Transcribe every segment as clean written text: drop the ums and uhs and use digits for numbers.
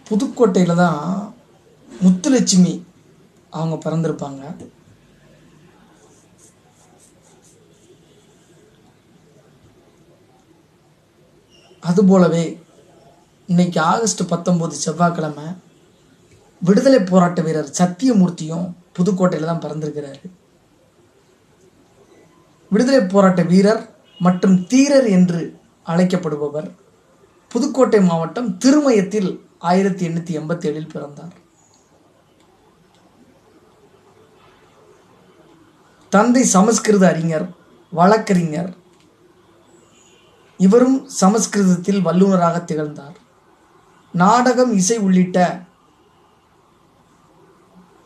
புதுக்கோட்டையில் தான் முத்துலட்சுமி அவங்க பிறந்திருப்பாங்க. அதுபோலவே இன்னைக்கு ஆகஸ்ட் 19 செவ்வாய்க்கிழமை விடுதலை போராட்ட வீரர் சத்தியமூர்த்தியும் புதுக்கோட்டையில் தான் பிறந்திருக்கிறாரு. விடுதலை போராட்ட வீரர் மற்றும் தீரர் என்று அழைக்கப்படுபவர் புதுக்கோட்டை மாவட்டம் திருமயத்தில் 1887 பிறந்தார். தந்தை சமஸ்கிருத அறிஞர், வழக்கறிஞர். இவரும் சமஸ்கிருதத்தில் வல்லுநராக திகழ்ந்தார். நாடகம், இசை உள்ளிட்ட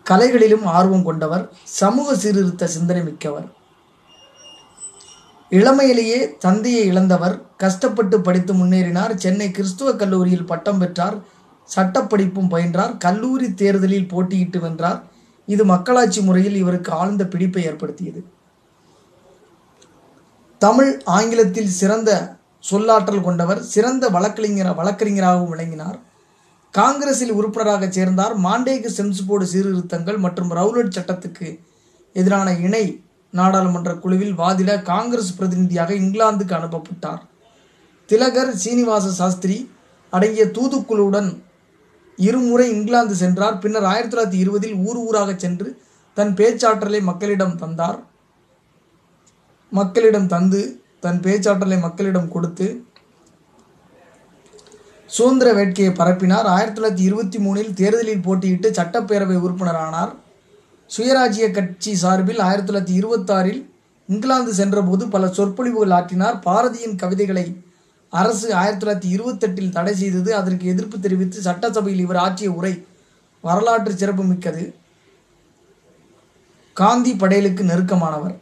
கலைகளிலும் ஆர்வம் கொண்டவர். சமூக சீர்திருத்த சிந்தனை மிக்கவர். இளமையிலேயே தந்தையை இழந்தவர். கஷ்டப்பட்டு படித்து முன்னேறினார். சென்னை கிறிஸ்துவ கல்லூரியில் பட்டம் பெற்றார். சட்டப்படிப்பும் பயின்றார். கல்லூரி தேர்தலில் போட்டியிட்டு வென்றார். இது மக்களாட்சி முறையில் இவருக்கு ஆழ்ந்த பிடிப்பை ஏற்படுத்தியது. தமிழ், ஆங்கிலத்தில் சிறந்த சொல்லாற்றல் கொண்டவர். சிறந்த வழக்கறிஞராகவும் விளங்கினார். காங்கிரஸில் உறுப்பினராக சேர்ந்தார். மாண்டேகு செம்ஸ்போர்டு சீர்திருத்தங்கள் மற்றும் ரவுலட் சட்டத்துக்கு எதிரான இணை நாடாளுமன்ற குழுவில் வாதிட காங்கிரஸ் பிரதிநிதியாக இங்கிலாந்துக்கு அனுப்பப்பட்டார். திலகர், சீனிவாச சாஸ்திரி அடங்கிய தூதுக்குழுவுடன் இருமுறை இங்கிலாந்து சென்றார். பின்னர் 1920 ஊர் ஊராக சென்று தன் பேச்சாற்றலை மக்களிடம் கொடுத்து சுதந்திர வேட்கையை பரப்பினார். 1923 தேர்தலில் போட்டியிட்டு சட்டப்பேரவை உறுப்பினரானார். சுயராஜ்ய கட்சி சார்பில் 1926 இங்கிலாந்து சென்றபோது பல சொற்பொழிவுகள் ஆற்றினார். பாரதியின் கவிதைகளை அரசு 1928 தடை செய்தது. அதற்கு எதிர்ப்பு தெரிவித்து சட்டசபையில் இவர் ஆற்றிய உரை வரலாற்று சிறப்பு மிக்கது. காந்தி படேலுக்கு நெருக்கமானவர்.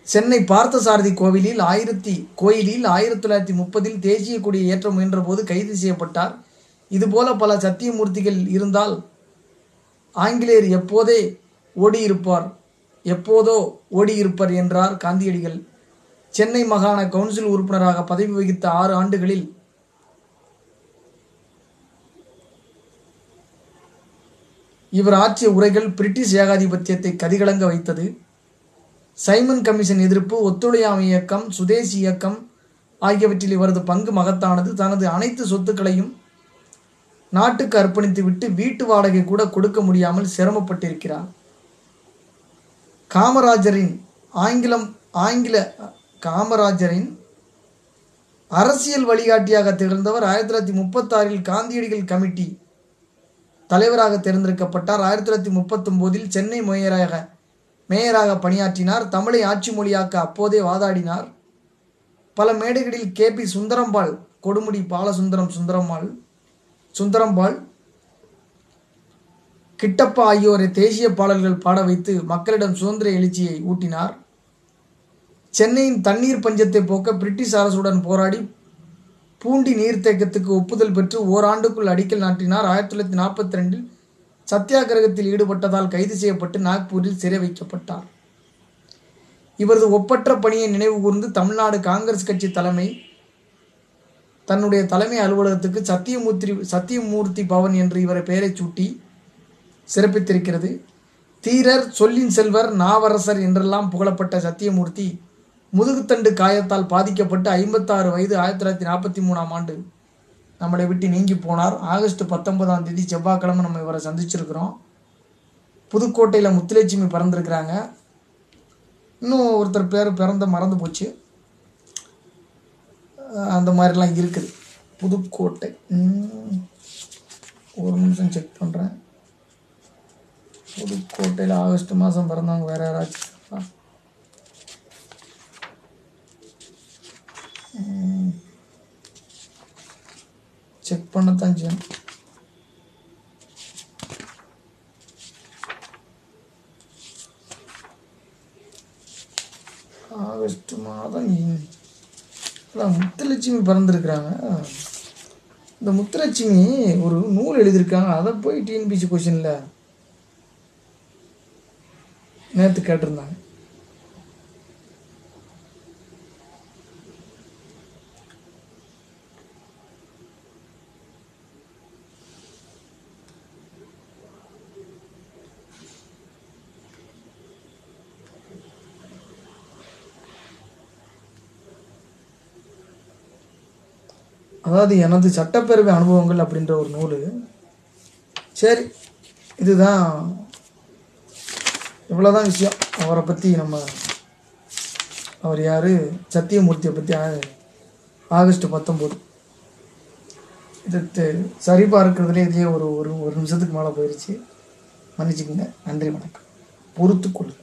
சென்னை பார்த்தசாரதி கோயிலில் 1930 தேசிய கொடியை ஏற்ற முயன்ற போது கைது செய்யப்பட்டார். இதுபோல பல சத்தியமூர்த்திகள் இருந்தால் ஆங்கிலேயர் எப்போதோ ஓடியிருப்பார் என்றார் காந்தியடிகள். சென்னை மாகாண கவுன்சில் உறுப்பினராக பதவி வகித்த 6 ஆண்டுகளில் இவர் ஆற்றிய உரைகள் பிரிட்டிஷ் ஏகாதிபத்தியத்தை கதிகலங்க வைத்தது. சைமன் கமிஷன் எதிர்ப்பு, ஒத்துழையாமை இயக்கம், சுதேசி இயக்கம் ஆகியவற்றில் இவரது பங்கு மகத்தானது. தனது அனைத்து சொத்துக்களையும் நாட்டுக்கு அர்ப்பணித்து விட்டு வீட்டு வாடகை கூட கொடுக்க முடியாமல் சிரமப்பட்டிருக்கிறார். காமராஜரின் அரசியல் வழிகாட்டியாக திகழ்ந்தவர். 1936 காந்தியடிகள் கமிட்டி தலைவராக தேர்ந்தெடுக்கப்பட்டார். 1939 சென்னை மேயராக பணியாற்றினார். தமிழை ஆட்சி மொழியாக்க அப்போதே வாதாடினார். பல மேடைகளில் KP சுந்தரம்பாள், கொடுமுடி சுந்தரம்பாள், கிட்டப்பா ஆகியோரை தேசிய பாடல்கள் பாட வைத்து மக்களிடம் சுதந்திர எழுச்சியை ஊட்டினார். சென்னையின் தண்ணீர் பஞ்சத்தை போக்க பிரிட்டிஷ் அரசுடன் போராடி பூண்டி நீர்த்தேக்கத்துக்கு ஒப்புதல் பெற்று ஓராண்டுக்குள் அடிக்கல் நாட்டினார். 1942 சத்தியாகிரகத்தில் ஈடுபட்டதால் கைது செய்யப்பட்டு நாக்பூரில் சிறை வைக்கப்பட்டார். இவரது ஒப்பற்ற பணியை நினைவு கூர்ந்து தமிழ்நாடு காங்கிரஸ் கட்சி தன்னுடைய தலைமை அலுவலகத்துக்கு சத்தியமூர்த்தி பவன் என்று இவரை பெயரை சூட்டி சிறப்பித்திருக்கிறது. தீரர், சொல்லின் செல்வர், நாவரசர் என்றெல்லாம் புகழப்பட்ட சத்தியமூர்த்தி முதுகுத்தண்டு காயத்தால் பாதிக்கப்பட்டு 56 வயது 1943 ஆண்டு நம்மளை விட்டு நீங்கி போனார். ஆகஸ்ட் 19 செவ்வாய்க்கிழமை நம்ம இவரை சந்திச்சிருக்கிறோம். புதுக்கோட்டையில் முத்துலட்சுமி பிறந்திருக்கிறாங்க. இன்னும் ஒருத்தர் பேர் மறந்து போச்சு. அந்த மாதிரிலாம் இருக்குது. புதுக்கோட்டை ஒரு நிமிஷம் செக் பண்ணுறேன். புதுக்கோட்டையில் ஆகஸ்ட் மாதம் பிறந்தவங்க வேற யாராச்சும் செக் பண்ணத்தான் செய்யணும். ஆகஸ்ட் மாதம் முத்துலட்சுமி பிறந்திருக்கிறாங்க. இந்த முத்துலட்சுமி ஒரு நூல் எழுதியிருக்காங்க. அதை போய் TNPSC கொஸ்டின்ல நேற்று கேட்டிருந்தாங்க. அதாவது எனது சட்டப்பேரவை அனுபவங்கள் அப்படின்ற ஒரு நூல். சரி, இதுதான், இவ்வளோதான் விஷயம். அவரை பற்றி அவர் யார், சத்தியமூர்த்தியை பற்றி ஆகஸ்ட் 19. இது சரி பார்க்கறதுலே இதுலேயே ஒரு நிமிஷத்துக்கு மேலே போயிடுச்சு. மன்னிச்சுக்கோங்க. நன்றி, வணக்கம். பொறுத்துக்கொள்ளு.